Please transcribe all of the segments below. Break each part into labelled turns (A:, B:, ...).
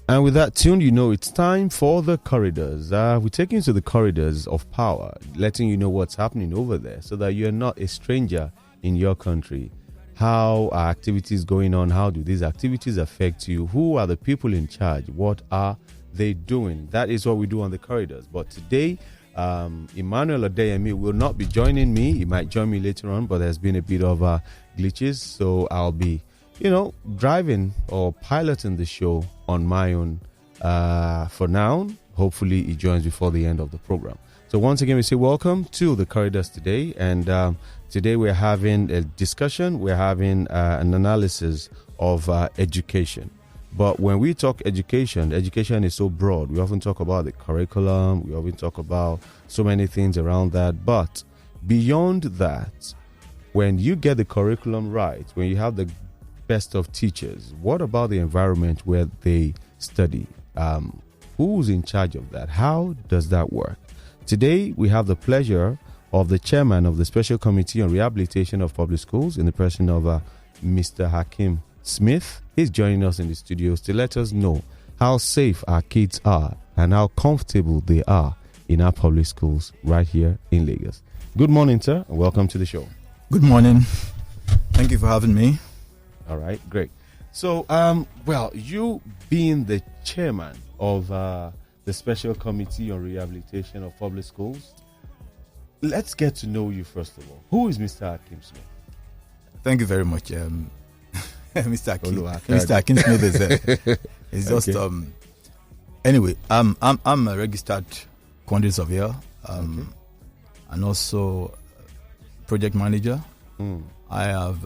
A: And with that tune, you know it's time for the corridors. We're taking you to the corridors of power, letting you know what's happening over there so that you're not a stranger in your country. How are activities going on? How do these activities affect you? Who are the people in charge? What are they doing? That is what we do on the corridors. But today, Immanuel Odeyemi will not be joining me. He might join me later on, but there's been a bit of glitches. So I'll be, driving or piloting the show on my own for now. Hopefully he joins before the end of the program. So once again, we say welcome to the corridors today. And today we're having a discussion. We're having an analysis of education. But when we talk education is so broad. We often talk about the curriculum. We often talk about so many things around that. But beyond that, when you get the curriculum right, when you have the best of teachers, what about the environment where they study? Who's in charge of that? How does that work? Today, we have the pleasure of the chairman of the Special Committee on Rehabilitation of Public Schools in the person of Mr. Hakeem Smith. He's joining us in the studios to let us know how safe our kids are and how comfortable they are in our public schools right here in Lagos. Good morning, sir, and welcome to the show.
B: Good morning. Thank you for having me.
A: All right, great. So, you being the chairman of the Special Committee on Rehabilitation of Public Schools, let's get to know you first of all. Who is Mr. Hakeem Smith?
B: Thank you very much, Mr. Hakeem. Mr. Hakeem Smith is just anyway. I'm a registered quantity surveyor, and also project manager. I have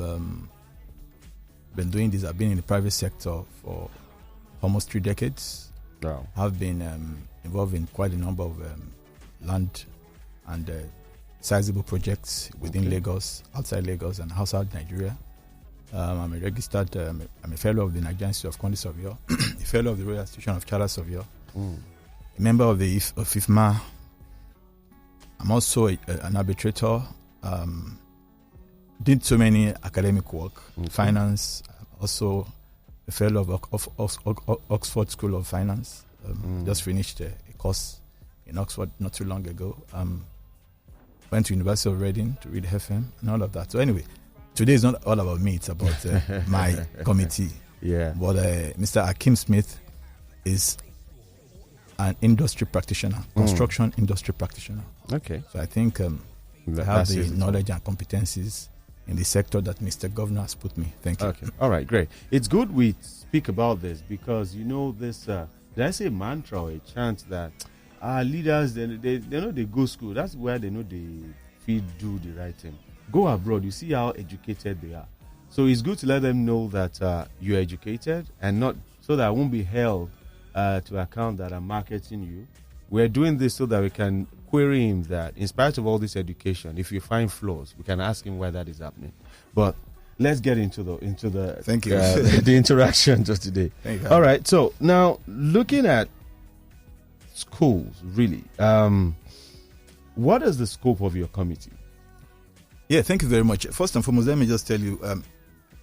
B: been doing this. I've been in the private sector for almost 3 decades.
A: Wow.
B: I've been involved in quite a number of land and sizable projects within Lagos, outside Lagos, and outside Nigeria. I'm a registered, I'm a fellow of the Nigerian Institute of Quantity Surveyor, a fellow of the Royal Institution of Chartered Surveyor, a member of the IFMA. I'm also an arbitrator. Did so many academic work, finance, also a fellow of Oxford School of Finance. Just finished a course in Oxford not too long ago. Went to University of Reading to read FM and all of that. So anyway, today is not all about me, it's about my committee.
A: Yeah.
B: But Mr. Hakeem Smith is an industry practitioner, construction industry practitioner.
A: Okay.
B: So I think I have the knowledge and competencies in the sector that Mr. Governor has put me. Thank you.
A: Okay. All right, great. It's good we speak about this because this, did I say mantra or a chant that our leaders, they know they go school. That's where they know they do the right thing. Go abroad, you see how educated they are. So it's good to let them know that you're educated and not so that I won't be held to account that I'm marketing you. We're doing this so that we can query him that in spite of all this education, if you find flaws, we can ask him why that is happening. But let's get into the
B: thank you
A: the interaction just today.
B: Thank you.
A: All right. So now looking at schools, really, what is the scope of your committee?
B: Yeah, thank you very much. First and foremost, let me just tell you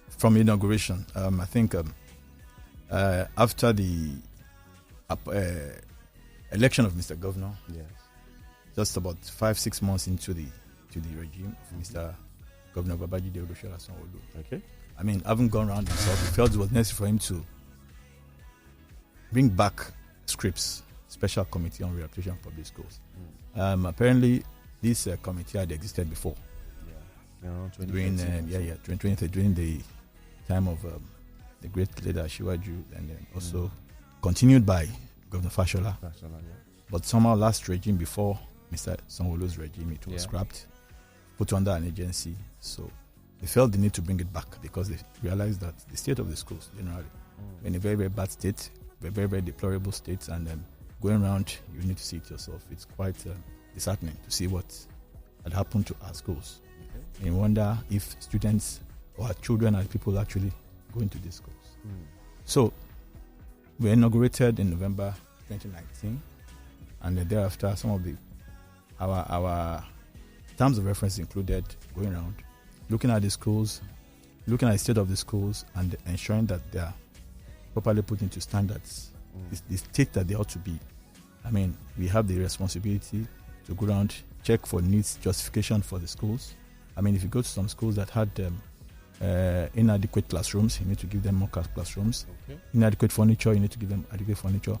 B: from inauguration, I think after the election of Mr. Governor,
A: yes,
B: just about 5-6 months into the regime of Mr. Governor Babajide Sanwo-Olu.
A: Okay.
B: I mean, I haven't gone around himself. He felt it was necessary for him to bring back SCRPS, Special Committee on Rehabilitation of Public Schools. Apparently, this committee had existed before. During the time of the great leader Shiwaju, and then also continued by Governor Fashola. But somehow last regime before Mr. Sanwo-Olu's regime, it was scrapped, put under an agency. So they felt the need to bring it back because they realized that the state of the schools generally were in a very, very bad state, very, very deplorable state, and going around, you need to see it yourself. It's quite disheartening to see what had happened to our schools. And you wonder if students or children and people actually going to these schools. So we inaugurated in November 2019, and thereafter some of our terms of reference included going around, looking at the schools, looking at the state of the schools, and ensuring that they are properly put into standards the state that they ought to be. I mean, we have the responsibility to go around, check for needs justification for the schools. I mean, if you go to some schools that had inadequate classrooms, you need to give them more classrooms. Okay. Inadequate furniture, you need to give them adequate furniture.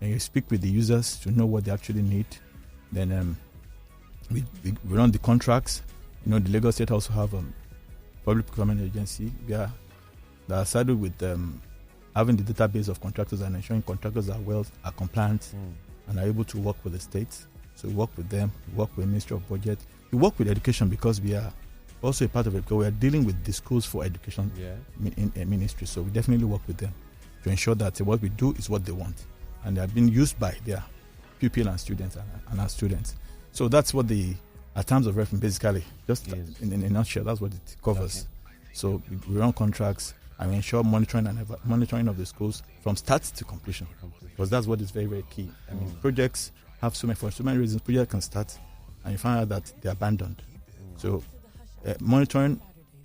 B: And you speak with the users to know what they actually need. Then we run the contracts. The Lagos State also have public procurement agency that are saddled with having the database of contractors and ensuring contractors are compliant and are able to work with the states. So we work with them, we work with the Ministry of Budget. We work with education because we are also a part of it, because we are dealing with the schools for education in ministry. So we definitely work with them to ensure that what we do is what they want. And they are being used by their pupil and students and our students. So that's what at terms of reference, basically, just in a nutshell, that's what it covers. Okay. So we run contracts and we ensure monitoring of the schools from start to completion, because that's what is very, very key. I mean, projects have for so many reasons, projects can start and you find out that they're abandoned. So monitoring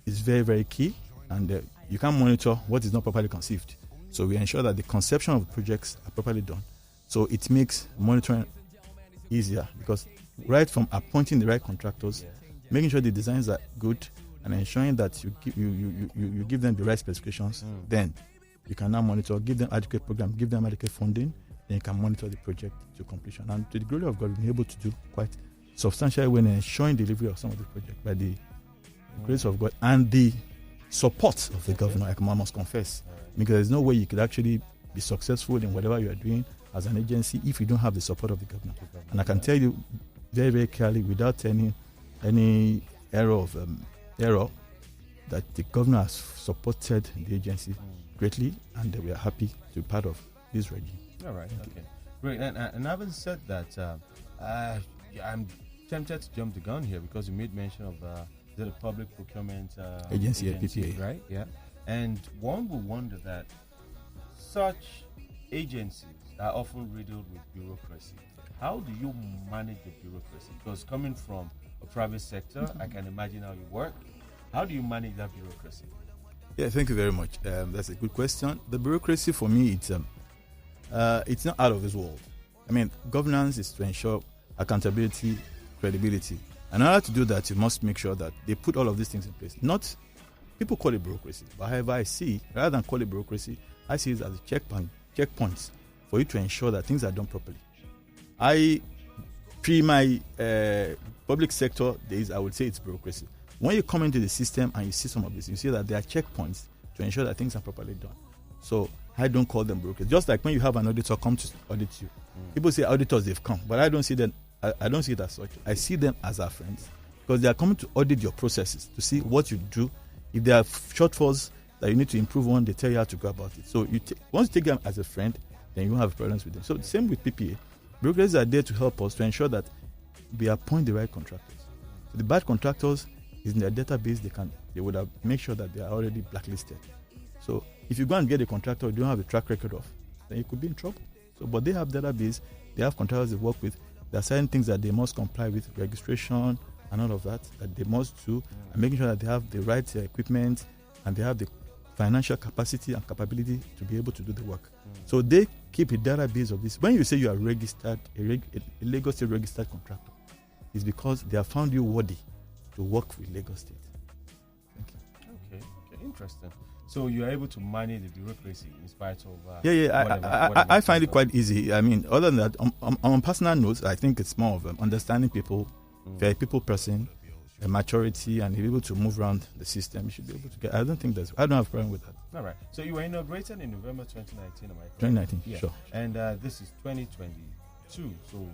B: is very, very key, and you can't monitor what is not properly conceived. So we ensure that the conception of projects are properly done. So it makes monitoring easier, because right from appointing the right contractors, making sure the designs are good, and ensuring that you give them the right specifications, then you can now monitor, give them adequate program, give them adequate funding, then you can monitor the project to completion. And to the glory of God, we've been able to do quite substantially when ensuring delivery of some of the projects by the grace of God and the support of the governor, I must confess. Because there's no way you could actually be successful in whatever you are doing as an agency if you don't have the support of the governor. And I can tell you very, very clearly, without any error that the governor has supported the agency greatly, and we are happy to be part of this regime.
A: All right, okay. Great. And having said that, I'm tempted to jump the gun here, because you made mention of the public procurement
B: agency, PPA,
A: right? Yeah. And one will wonder that such agencies are often riddled with bureaucracy. How do you manage the bureaucracy? Because coming from a private sector, I can imagine how you work. How do you manage that bureaucracy?
B: Yeah, thank you very much. That's a good question. The bureaucracy for me, it's not out of this world. I mean, governance is to ensure accountability, credibility. And in order to do that, you must make sure that they put all of these things in place. Not people call it bureaucracy, but however I see, rather than call it bureaucracy, I see it as a checkpoints for you to ensure that things are done properly. Pre my public sector days, I would say it's bureaucracy. When you come into the system and you see some of this, you see that there are checkpoints to ensure that things are properly done. So I don't call them bureaucracy. Just like when you have an auditor come to audit you, people say auditors, they've come, but I don't see them. I don't see it as such. I see them as our friends, because they are coming to audit your processes to see what you do. If there are shortfalls that you need to improve on, they tell you how to go about it. So once you take them as a friend, then you won't have problems with them. So the same with PPA. Bureaucracies are there to help us to ensure that we appoint the right contractors. So the bad contractors is in their database. They would have make sure that they are already blacklisted. So if you go and get a contractor you don't have a track record of, then you could be in trouble. So, but they have database. They have contractors they work with. There are certain things that they must comply with, registration and all of that they must do, and making sure that they have the right equipment and they have the financial capacity and capability to be able to do the work. So they keep a database of this. When you say you are registered, a Lagos State registered contractor, it's because they have found you worthy to work with Lagos State. Thank you.
A: Okay, interesting. So you are able to manage the bureaucracy in spite of...
B: I find it quite easy. I mean, other than that, on personal notes, I think it's more of understanding people, very people person, a maturity, and be able to move around the system. You should be able to get... I don't have a problem with that.
A: All right. So you were inaugurated in November 2019, am I correct?
B: 2019,
A: yeah.
B: Sure.
A: And this is 2022, so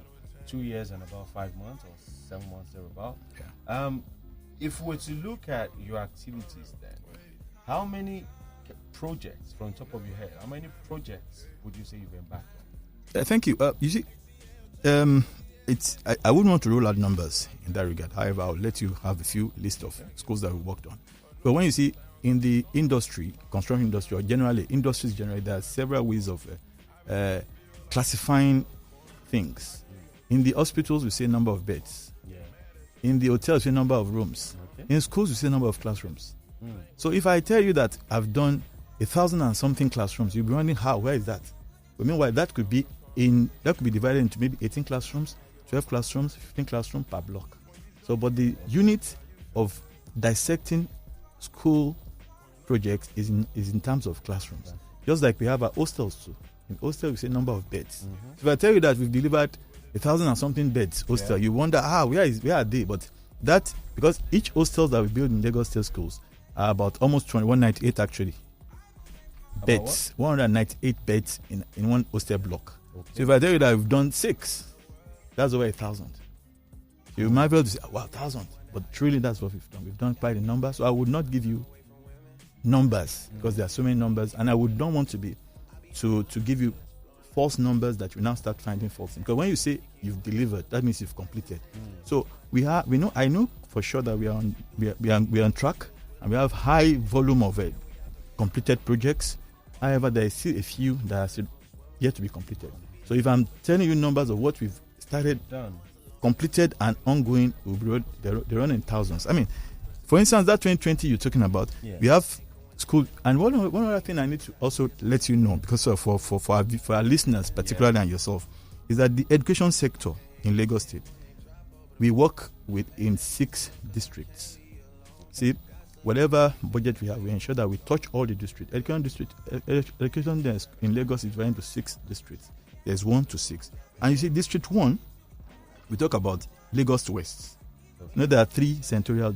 A: 2 years and about 5 months or 7 months thereabout.
B: Yeah.
A: If we were to look at your activities then, how many projects, from the top of your head, how many projects would you say you've embarked on?
B: Thank you. You see, I wouldn't want to roll out numbers in that regard. However, I'll let you have a few list of schools that we worked on. But when you see in the industry, construction industry, or generally, industries generally, there are several ways of classifying things. In the hospitals, we say number of beds. Yeah. In the hotels, we say number of rooms. Okay. In schools, we say number of classrooms. So if I tell you that I've done 1,000 and something classrooms, you'll be wondering where is that? But meanwhile, that could be divided into maybe 18 classrooms, 12 classrooms, 15 classrooms per block. So, but the unit of dissecting school projects is in terms of classrooms. Right. Just like we have our hostels too. In hostel, we say number of beds. Mm-hmm. So if I tell you that we've delivered 1,000 and something beds hostel, you wonder, where are they? But that, because each hostel that we build in Lagos State schools are about almost 198 actually. Beds, 198 beds in one hostel block. Okay. So if I tell you that we've done 6, that's over 1,000. You might be able to say, 1,000. But truly, that's what we've done. We've done quite a number. So I would not give you numbers because there are so many numbers, and I would not want to give you false numbers that you now start finding faults in. Because when you say you've delivered, that means you've completed. So I know for sure that we are on track, and we have high volume of completed projects. However, there is still a few that are still yet to be completed. So if I'm telling you numbers of what we've started, completed and ongoing, they run in thousands. I mean, for instance, that 2020 you're talking about, we have school. And one other thing I need to also let you know, because for our listeners, particularly and yourself, is that the education sector in Lagos State, we work in 6 districts. See, whatever budget we have, we ensure that we touch all the districts. Education in Lagos is divided into 6 districts. There's 1 to 6. And you see, District 1, we talk about Lagos West. Okay. You know, there are 3 senatorial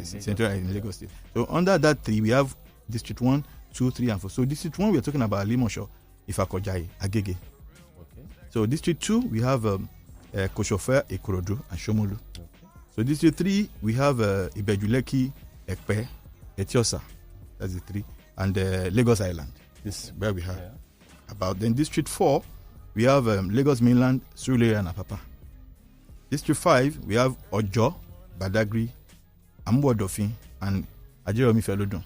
B: senatorial in Lagos State. So under that 3, we have District 1, 2, 3, and 4. So District 1, we are talking about Limosho, Ifakojai, Agege. Okay. So District 2, we have Koshofe, Ikorodu, and Shomolu. Okay. So District 3, we have Ibejuleki, Ekpe, Etiosa. That's the 3. And Lagos Island. This is where we have. About then District 4, we have Lagos Mainland, Surulere, and Apapa. District 5, we have Ojo, Badagry, Ambo-Odofin, and Ajeromi Felodun.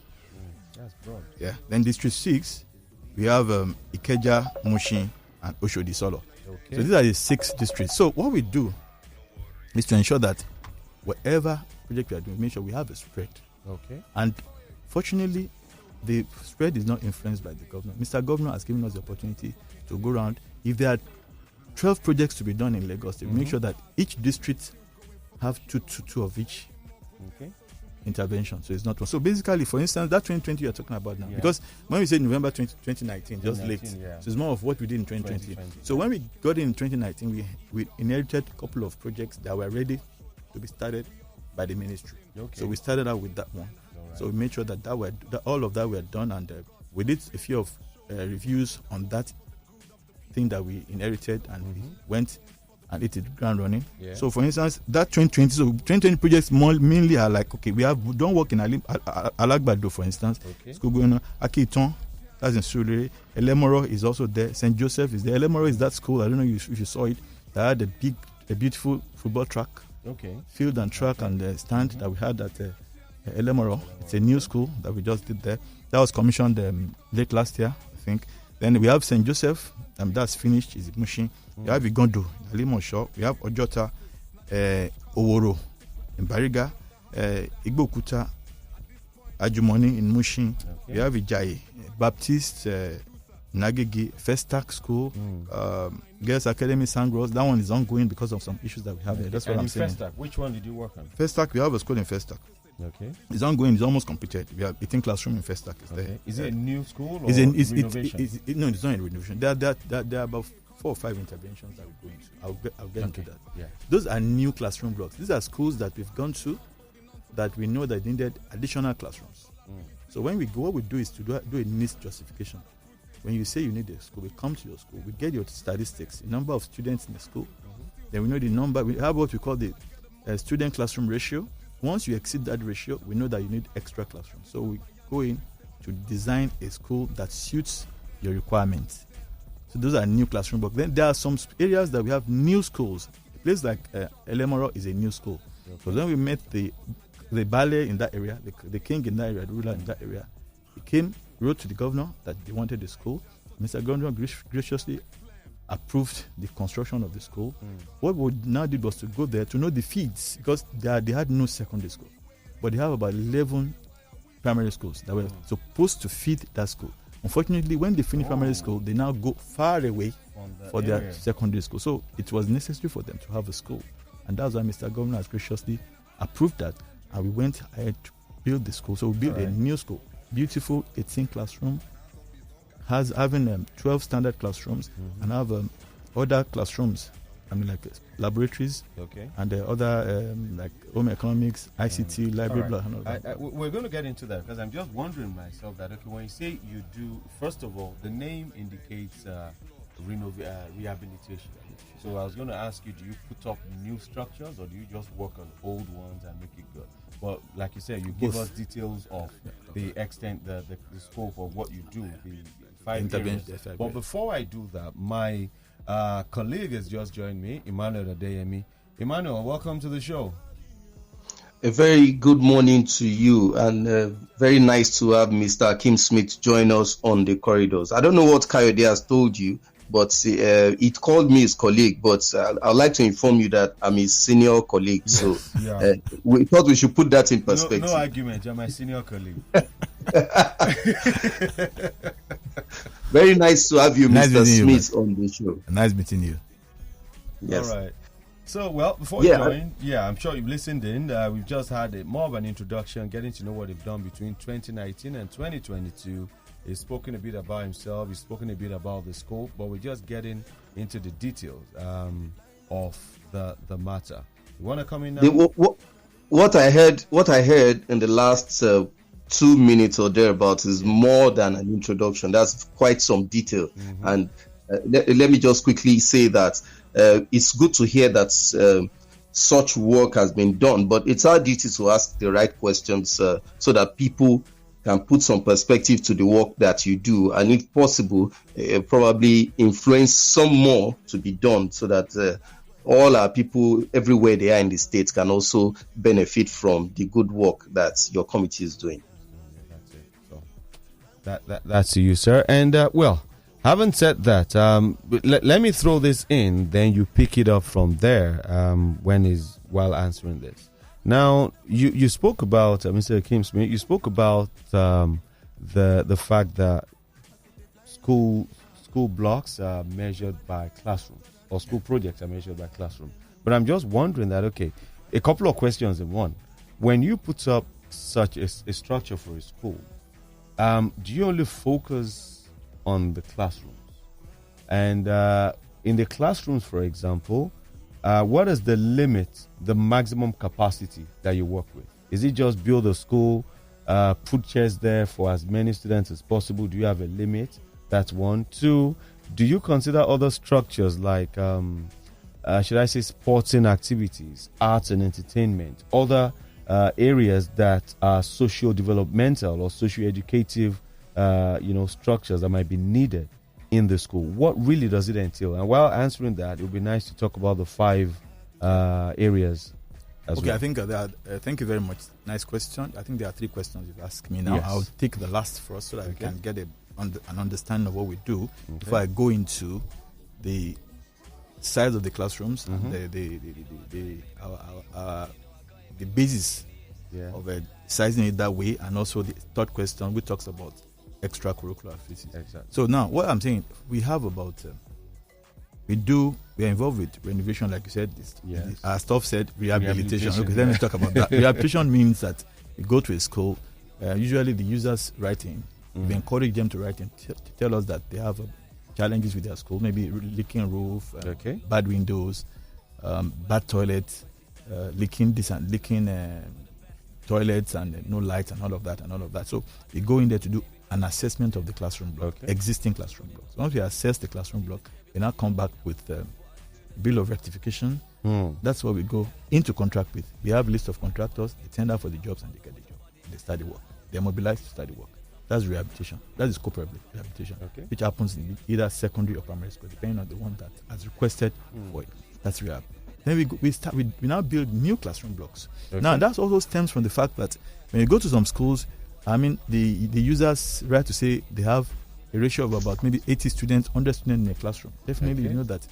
A: That's broad.
B: Yeah. Then District 6, we have Ikeja, Mushin, and Oshodi Solo. Okay. So these are the 6 districts. So what we do is to ensure that whatever project we are doing, make sure we have a spread.
A: Okay.
B: And fortunately, the spread is not influenced by the governor. Mr. Governor has given us the opportunity to go around. If there are 12 projects to be done in Lagos, make sure that each district have two of each intervention. So it's not one. So basically, for instance, that 2020 you're talking about now, because when we say November 2019, just late. So it's more of what we did in 2020. So when we got in 2019, we inherited a couple of projects that were ready to be started by the ministry. Okay. So we started out with that one. So we made sure that all of that were done, and we did a few of reviews on that thing that we inherited, and went and hit the ground running. Yeah. So for instance, that 2020 projects mainly are like, okay, we don't work in Alagbado, for instance. Okay. School going on. Akiton, that's in Surulere. Elemoro is also there. St. Joseph is there. Elemoro is that school, I don't know if you saw it, that had a beautiful football track. Okay. Field and track and stand that we had at Elemoro. It's a new school that we just did there. That was commissioned late last year, I think. Then we have St. Joseph, that's finished, is Mushin. We have Igondo, Alimosho. We have Ojota, Oworo in Bariga, Igbokuta, Ajumoni in Mushin. Okay. We have Ijayi, Baptist, Nagegi, Festac School, Girls Academy, Sangros. That one is ongoing because of some issues that we have there. That's what I'm saying.
A: Festac, which one did you work on?
B: Festac, we have a school in Festac.
A: Okay.
B: It's ongoing. It's almost completed. We have 18 classroom in Festac.
A: Is it a new school or renovation?
B: No, it's not a renovation. There are about 4 or 5 interventions that we're going to. I'll get into that. Yeah. Those are new classroom blocks. These are schools that we've gone to that we know that needed additional classrooms. So when we go, what we do is to do a needs justification. When you say you need a school, we come to your school. We get your statistics, the number of students in the school. Then we know the number. We have what we call the student classroom ratio. Once you exceed that ratio, we know that you need extra classrooms. So we go in to design a school that suits your requirements. So those are new classroom blocks. Then there are some areas that we have new schools. A place like Elemoro is a new school. Okay. So then we met the ballet in that area, the king in that area, the ruler in that area. He wrote to the governor that they wanted the school. Mr. Governor graciously approved the construction of the school. What we now did was to go there to know the feeds, because they had no secondary school, but they have about 11 primary schools that were supposed to feed that school. Unfortunately, when they finish primary school, they now go far away for their secondary school. So it was necessary for them to have a school. And that's why Mr. Governor has graciously approved that. And we went ahead to build the school. So we built a new school, beautiful 18 classroom, having 12 standard classrooms, and have other classrooms, like laboratories, and other like home economics, ICT, library, blah, and all that.
A: We're going to get into that because I'm just wondering myself that, when you say you do, first of all, the name indicates rehabilitation. So I was going to ask you, do you put up new structures or do you just work on old ones and make it good? But like you said, you give us details of the extent, the scope of what you do, the 5 areas. But before I do that, my colleague has just joined me, Immanuel Odeyemi. Immanuel, welcome to the show.
C: A very good morning to you, and very nice to have Mr. Hakeem Smith join us on the corridors. I don't know what Kayode has told you, but he called me his colleague, but I'd like to inform you that I'm his senior colleague. So we thought we should put that in perspective.
A: No argument, you're my senior colleague.
C: Very nice to have you, Mr. Smith, on the show.
B: Nice meeting you.
C: Yes.
A: All right. So, before you join, I'm sure you've listened in. We've just had more of an introduction, getting to know what they've done between 2019 and 2022. He's spoken a bit about himself. He's spoken a bit about the scope, but we're just getting into the details of the matter. You want to come in now?
C: What I heard in the last 2 minutes or thereabouts is more than an introduction. That's quite some detail. And let me just quickly say that it's good to hear that such work has been done, but it's our duty to ask the right questions so that people can put some perspective to the work that you do, and if possible, probably influence some more to be done so that all our people everywhere they are in the States can also benefit from the good work that your committee is doing.
A: That's it. So that's to you, sir. And having said that, let me throw this in, then you pick it up from there while answering this. Now, you spoke about, Mr. Hakeem Smith, you spoke about the fact that school blocks are measured by classrooms, or school projects are measured by classroom. But I'm just wondering that, a couple of questions in one. When you put up such a structure for a school, do you only focus on the classrooms? And in the classrooms, for example, what is the limit, the maximum capacity that you work with? Is it just build a school, put chairs there for as many students as possible? Do you have a limit? That's one. Two, do you consider other structures like, should I say, sporting activities, arts and entertainment, other areas that are socio-developmental or socio-educative, structures that might be needed in the school? What really does it entail? And while answering that, it would be nice to talk about the 5 areas as well.
B: I think thank you very much. Nice question. I think there are 3 questions you've asked me now. Yes. I'll take the last first so that we can get an understanding of what we do before I go into the size of the classrooms and the basis of sizing it that way, and also the third question which talks about extracurricular activities.
A: Exactly.
B: So now, what I'm saying, we have about we are involved with renovation, like you said. Our staff said rehabilitation. Okay, let me talk about that. Rehabilitation means that you go to a school. Usually, the users write in. We encourage them to write in, to tell us that they have challenges with their school, maybe leaking roof, bad windows, bad toilets, leaking toilets, and no lights, and all of that. So we go in there to do an assessment of the classroom block, existing classroom blocks. Once we assess the classroom block, we now come back with bill of rectification. That's what we go into contract with. We have a list of contractors, they tender for the jobs, and they get the job. They start the work. They're mobilized to start the work. That's rehabilitation. That is scope rehabilitation, which happens in either secondary or primary school, depending on the one that has requested for it. That's rehab. Then we now build new classroom blocks. Now, that also stems from the fact that when you go to some schools, the users right to say they have a ratio of about maybe 80 students, 100 students in a classroom. Definitely, you know that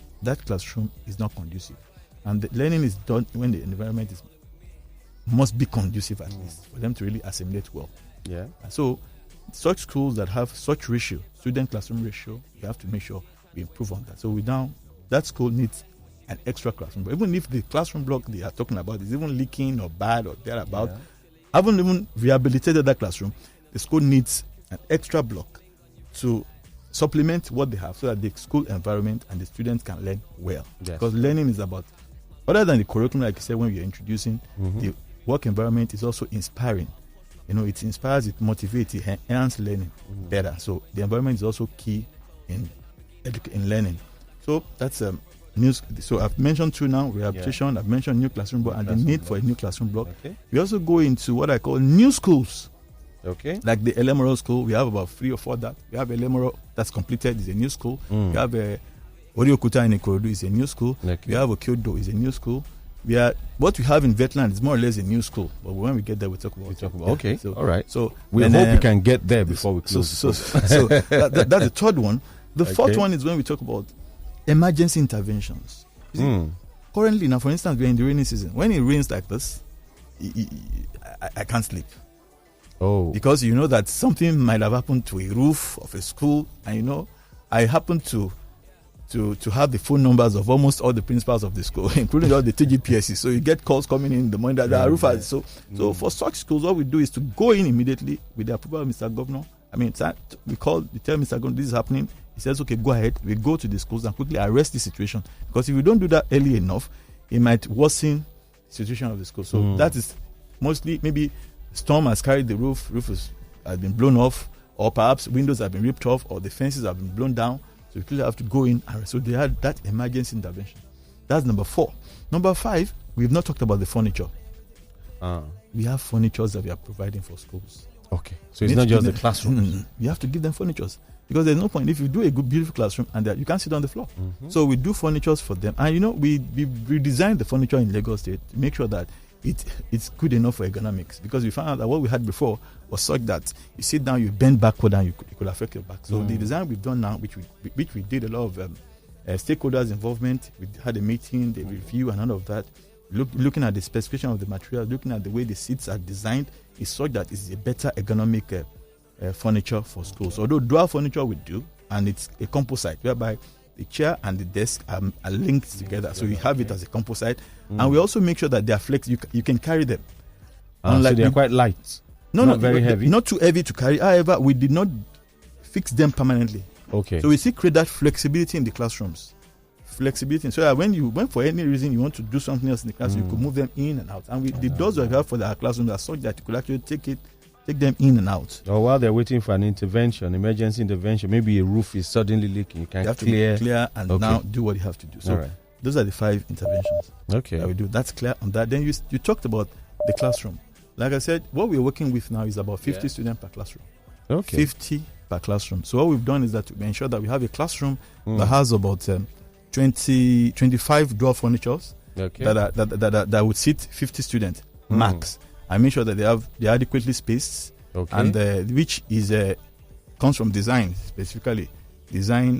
B: classroom is not conducive. And the learning is done when the environment must be conducive, at least, for them to really assimilate well.
A: Yeah.
B: So such schools that have such ratio, student classroom ratio, we have to make sure we improve on that. So that school needs an extra classroom. But even if the classroom block they are talking about is even leaking or bad or thereabout, haven't even rehabilitated that classroom, the school needs an extra block to supplement what they have so that the school environment and the students can learn well. Yes. Because learning is about, other than the curriculum, like you said, when you're introducing, the work environment is also inspiring. It inspires, it motivates, it enhances learning better. So the environment is also key in learning. So that's news. So I've mentioned two now, rehabilitation, I've mentioned new classroom block and the need for a new classroom block. Okay. We also go into what I call new schools.
A: Okay.
B: Like the Elemoro school, we have about 3 or 4 that. We have Elemoro that's completed, is a new school. We have Oriokuta in Ikorodu is a new school. Okay. We have Okyodo is a new school. What we have in Vetland is more or less a new school, but when we get there, we'll talk about it.
A: Okay,
B: so,
A: all right.
B: So
A: we hope we can get there before we close.
B: So that's the third one. The fourth one is when we talk about emergency interventions. Currently, now, for instance, we're in the rainy season. When it rains like this, I can't sleep.
A: Oh,
B: because you know that something might have happened to a roof of a school, and I happen to have the phone numbers of almost all the principals of the school, including all the TGPSs. So you get calls coming in the morning that there are roofers. So for such schools, what we do is to go in immediately with the approval of Mr. Governor. We tell Mr. Governor this is happening. He says, okay, go ahead. We go to the schools and quickly arrest the situation. Because if we don't do that early enough, it might worsen the situation of the school. So that is mostly maybe storm has carried the roof has been blown off, or perhaps windows have been ripped off, or the fences have been blown down. So you have to go in and so they had that emergency intervention. That's number 4. Number 5, we've not talked about the furniture. We have furnitures that we are providing for schools.
A: Okay, so it's not just the classroom.
B: You have to give them furnitures because there's no point if you do a good, beautiful classroom and you can't sit on the floor. So we do furnitures for them, and we redesigned the furniture in Lagos State to make sure that it's good enough for ergonomics, because we found out that what we had before was such that you sit down, you bend backward, and it could affect your back. So the design we've done now, which we did a lot of stakeholders involvement, we had a meeting, the review, and all of that. Looking at the specification of the material, looking at the way the seats are designed, is such that it's a better ergonomic furniture for schools. Although dual furniture we do, and it's a composite whereby the chair and the desk are linked together. So you have it as a composite. And we also make sure that they are flexible. You can carry them.
A: So they're quite light.
B: Not
A: very heavy.
B: Not too heavy to carry. However, we did not fix them permanently.
A: Okay.
B: So we still create that flexibility in the classrooms. Flexibility. So that when for any reason you want to do something else in the classroom, you could move them in and out. And the doors we have for the classrooms are such that you could actually take them in and out.
A: Or while they're waiting for an emergency intervention, maybe a roof is suddenly leaking. You can
B: clear and now do what you have to do. So those are the 5 interventions that we do. That's clear on that. Then you talked about the classroom. Like I said, what we're working with now is about 50 students per classroom.
A: Okay.
B: 50 per classroom. So what we've done is that we ensure that we have a classroom that has about 25 dual furnitures that would seat 50 students max. I make sure that they're adequately spaced, and which is comes from design, specifically design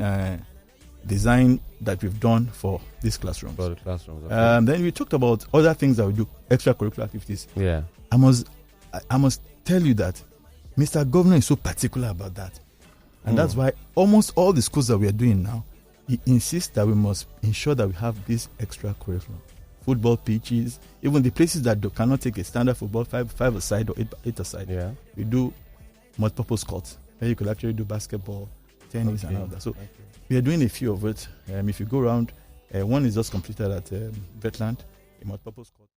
B: that we've done for these classrooms.
A: For the classrooms. Okay.
B: Then we talked about other things that we do, extracurricular activities.
A: Yeah,
B: I must tell you that Mr. Governor is so particular about that, and that's why almost all the schools that we are doing now, he insists that we must ensure that we have this extracurriculum. Football pitches, even the places that cannot take a standard football 5 aside or 8 aside. Yeah, we do multi-purpose courts where you could actually do basketball, tennis, and all that. So we are doing a few of it. If you go around, one is just completed at Vetland, a multi-purpose court.